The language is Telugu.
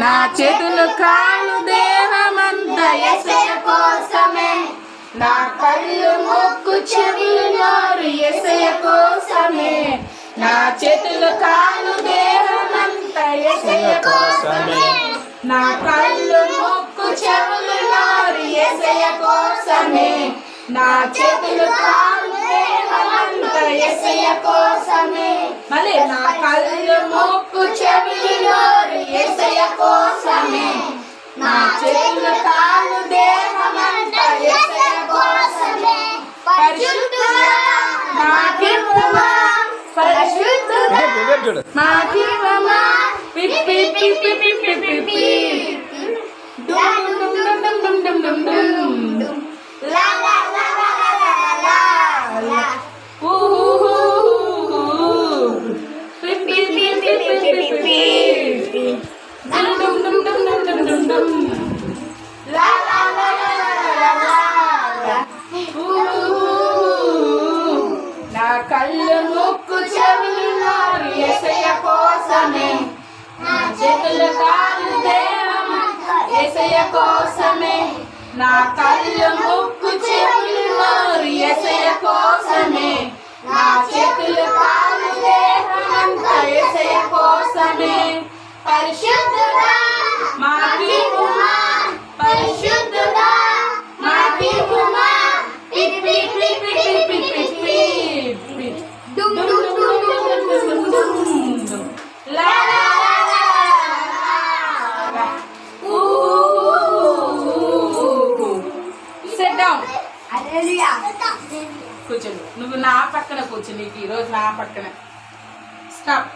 నా చేతులు కాళ్ళు దేహమంతా యేసయ్య కోసమే, నా కళ్ళు ముక్కు చెవులు నోరు యేసయ్య కోసమే, నా చేతులు కాళ్ళు దేహమంతా యేసయ్య కోసమే, నా కళ్ళు ముక్కు చెవులు నోరు యేసయ్య కోసమే, నా చేతులు కాళ్ళు దేహమంతా యేసయ్య కోసమే. మళ్ళీ నా కళ్ళు ముక్కు చెవులు నోరు యేసయ్య కోసమే, నా చేతులు కాళ్ళు దేహమంతా యేసయ్య కోసమే. పరిశుద్ధుడా మాకివ్వమా, పరిశుద్ధుడా మాకివ్వమా, పిప్పి పిప్పి పిప్పి పిప్పి డుమ్ డుమ్ డుమ్ డుమ్ డుమ్ డుమ్ డుమ్ డుమ్ లా లా లా లా లా లా ఊ పిప్పి పిప్పి పిప్పి పిప్పి డుమ్ డుమ్ డుమ్ డుమ్ డుమ్ డుమ్ డుమ్ లా లా లా లా లా లా ఊ నా కళ్ళు ముక్కు చెవులు నోరు యేసయ్య కోసమే, నా చేతులు కాళ్ళు దేహమంతా యేసయ్య కోసమే, నా కళ్ళు ముక్కు చెవులు నోరు యేసయ్య కోసమే, నా చేతులు కాళ్ళు దేహమంతా యేసయ్య కోసమే. పరిశుద్ధుడా మాకివ్వమా, పరిశుద్ధుడా మాకివ్వమా, పిప్పి పిప్పి పిప్పి పిప్పి డుమ్ డుమ్ డుమ్ డుమ్ డుమ్ డుమ్ డుమ్ లా లా లా లా లా ఊ. Sit down. కూర్చోండి, నువ్వు నా పక్కన కూర్చో, నీకు ఈరోజు నా పక్కన. స్టాప్.